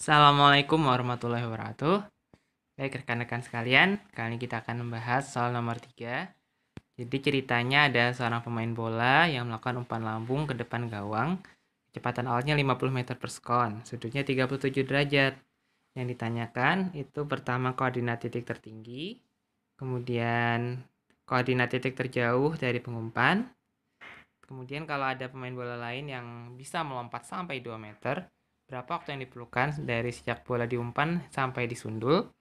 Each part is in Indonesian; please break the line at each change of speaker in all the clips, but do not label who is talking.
Assalamualaikum warahmatullahi wabarakatuh. Baik rekan-rekan sekalian, kali ini kita akan membahas soal nomor 3. Jadi ceritanya ada seorang pemain bola yang melakukan umpan lambung ke depan gawang. Kecepatan awalnya 50 meter per sekon, sudutnya 37 derajat. Yang ditanyakan itu pertama koordinat titik tertinggi, kemudian koordinat titik terjauh dari pengumpan. Kemudian kalau ada pemain bola lain yang bisa melompat sampai 2 meter, berapa waktu yang diperlukan dari sejak bola diumpan sampai disundul.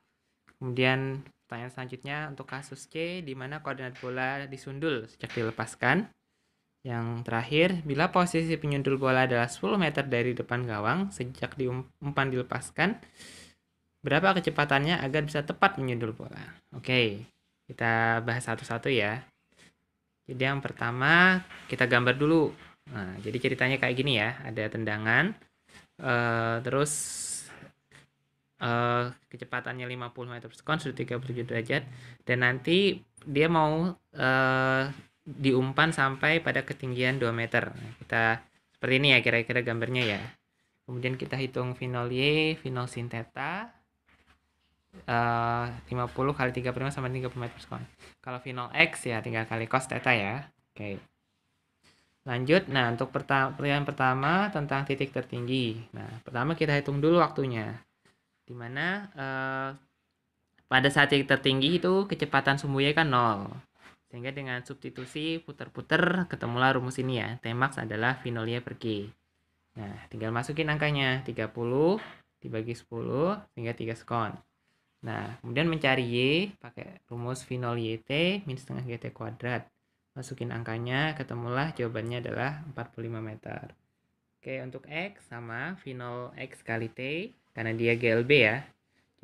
Kemudian pertanyaan selanjutnya untuk kasus C, di mana koordinat bola disundul sejak dilepaskan. Yang terakhir, bila posisi penyundul bola adalah 10 meter dari depan gawang sejak diumpan dilepaskan, berapa kecepatannya agar bisa tepat menyundul bola. Oke, kita bahas satu-satu ya. Jadi yang pertama kita gambar dulu. Nah, jadi ceritanya kayak gini ya, ada tendangan, terus kecepatannya 50 meter per sekon, sudut 37 derajat, dan nanti dia mau diumpan sampai pada ketinggian 2 meter. Nah, kita seperti ini ya kira-kira gambarnya ya. Kemudian kita hitung V0 Y, V0 sin theta, 50 kali 35 sama 30 meter per sekon. Kalau V0 X ya tinggal kali cos theta ya. Oke. Lanjut, nah untuk pertanyaan pertama tentang titik tertinggi. Nah, pertama kita hitung dulu waktunya. Dimana pada saat titik tertinggi itu kecepatan sumbunya kan 0. Sehingga dengan substitusi putar-putar ketemulah rumus ini ya. Tmax adalah V0Y per G. Nah, tinggal masukin angkanya. 30 dibagi 10 sehingga 3 sekon. Nah, kemudian mencari Y pakai rumus V0YT min setengah GT kuadrat. Masukin angkanya, ketemulah jawabannya adalah 45 meter. Oke, untuk X sama V0X kali T, karena dia GLB ya.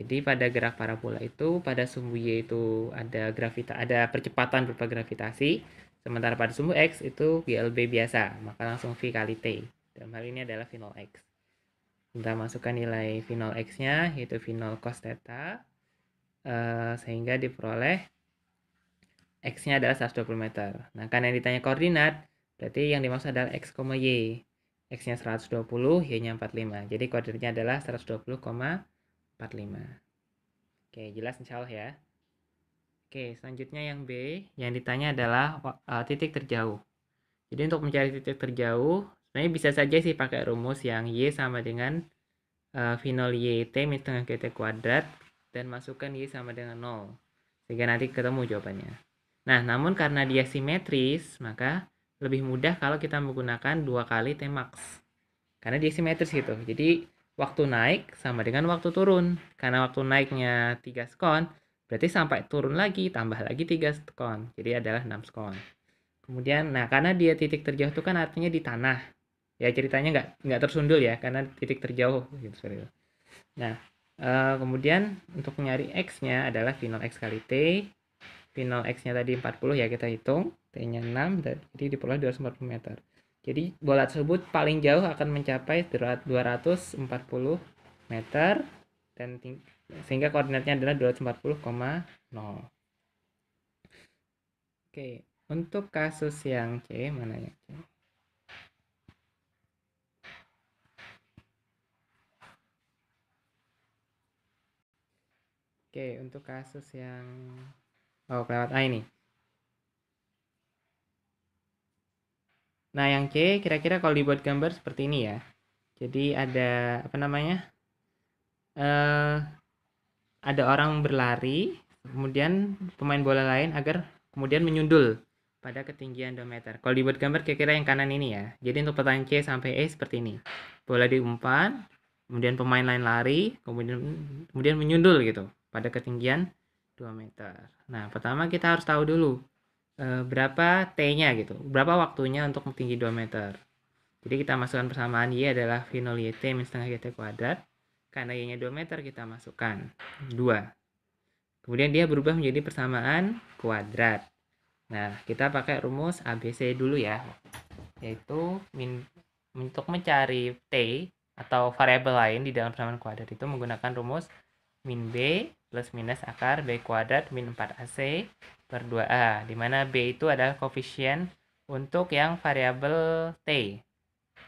Jadi pada gerak parabola itu, pada sumbu Y itu ada percepatan berupa gravitasi, sementara pada sumbu X itu GLB biasa, maka langsung V kali T. Dalam hal ini adalah V0X. Kita masukkan nilai V0X-nya, yaitu V0 cos theta, sehingga diperoleh X-nya adalah 120 meter. Nah, karena yang ditanya koordinat, berarti yang dimaksud adalah X, Y. X-nya 120, Y-nya 45. Jadi koordinatnya adalah 120,45. Oke, jelas insya Allah ya. Oke, selanjutnya yang B. Yang ditanya adalah titik terjauh. Jadi untuk mencari titik terjauh, sebenarnya bisa saja sih pakai rumus yang Y sama dengan V0 YT min setengah GT kuadrat, dan masukkan Y sama dengan 0. Sehingga nanti ketemu jawabannya. Nah, namun karena dia simetris, maka lebih mudah kalau kita menggunakan 2 kali Tmax. Karena dia simetris gitu. Jadi, waktu naik sama dengan waktu turun. Karena waktu naiknya 3 sekon, berarti sampai turun lagi, tambah lagi 3 sekon. Jadi adalah 6 sekon. Kemudian, nah karena dia titik terjauh itu kan artinya di tanah. Ya ceritanya nggak tersundul ya, karena titik terjauh. Gitu, sorry. Nah, kemudian untuk nyari X-nya adalah V0 X kali T. V0 X-nya tadi 40 ya, kita hitung. T-nya 6, jadi diperoleh 240 meter. Jadi bola tersebut paling jauh akan mencapai 240 meter, dan sehingga koordinatnya adalah 240,0. Oke, untuk kasus yang C, mana ya C? Oke, untuk kasus yang kelewat A ini. Nah, yang C kira-kira kalau dibuat gambar seperti ini ya. Jadi ada apa namanya? Ada orang berlari, kemudian pemain bola lain agar kemudian menyundul pada ketinggian 2 meter. Kalau dibuat gambar kira-kira yang kanan ini ya. Jadi untuk pertanyaan C sampai E seperti ini. Bola diumpan, kemudian pemain lain lari, kemudian menyundul gitu pada ketinggian 2 meter. Nah, pertama kita harus tahu dulu berapa T-nya gitu. Berapa waktunya untuk tinggi 2 meter. Jadi kita masukkan persamaan Y adalah V0 YT min setengah GT kuadrat. Karena Y-nya 2 meter kita masukkan 2. Kemudian dia berubah menjadi persamaan kuadrat. Nah, kita pakai rumus ABC dulu ya. Yaitu untuk mencari T atau variabel lain di dalam persamaan kuadrat itu menggunakan rumus min B plus minus akar B kuadrat min 4AC per 2A. Di mana B itu adalah koefisien untuk yang variabel T.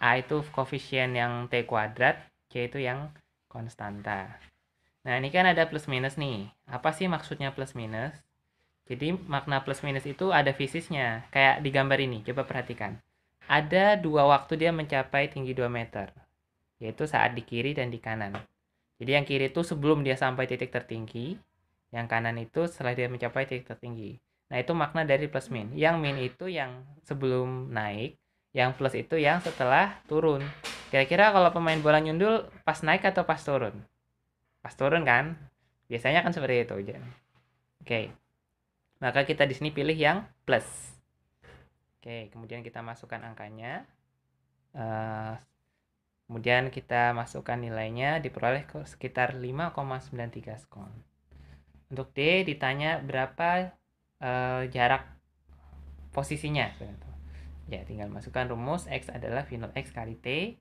A itu koefisien yang T kuadrat, C itu yang konstanta. Nah, ini kan ada plus minus nih. Apa sih maksudnya plus minus? Jadi makna plus minus itu ada fisiknya. Kayak di gambar ini, coba perhatikan. Ada dua waktu dia mencapai tinggi 2 meter, yaitu saat di kiri dan di kanan. Jadi yang kiri itu sebelum dia sampai titik tertinggi, yang kanan itu setelah dia mencapai titik tertinggi. Nah, itu makna dari plus min. Yang min itu yang sebelum naik, yang plus itu yang setelah turun. Kira-kira kalau pemain bola nyundul pas naik atau pas turun? Pas turun kan? Biasanya kan seperti itu. Oke. Maka kita di sini pilih yang plus. Oke, kemudian kita masukkan angkanya. Kemudian kita masukkan nilainya, diperoleh sekitar 5,93 skon. Untuk D ditanya berapa jarak posisinya. Ya, tinggal masukkan rumus X adalah V0 X kali T.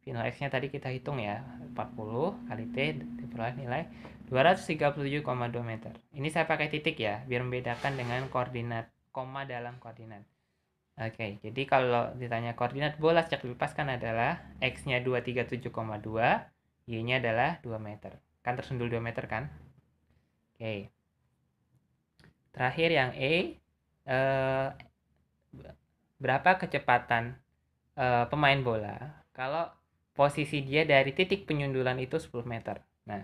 V0 X-nya tadi kita hitung ya, 40 kali T diperoleh nilai 237,2 meter. Ini saya pakai titik ya, biar membedakan dengan koordinat, koma dalam koordinat. Oke, jadi kalau ditanya koordinat bola sejak dilepaskan adalah X-nya 237,2, Y-nya adalah 2 meter. Kan tersundul 2 meter kan? Oke. Terakhir yang E, berapa kecepatan pemain bola kalau posisi dia dari titik penyundulan itu 10 meter. Nah,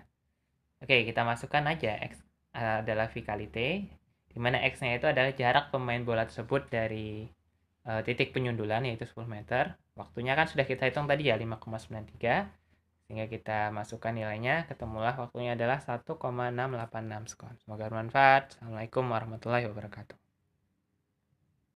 oke, kita masukkan aja X adalah V kali T, di mana X-nya itu adalah jarak pemain bola tersebut dari titik penyundulan yaitu 10 meter. Waktunya kan sudah kita hitung tadi ya 5,93, sehingga kita masukkan nilainya, ketemulah waktunya adalah 1,686 skon. Semoga bermanfaat. Assalamualaikum warahmatullahi wabarakatuh.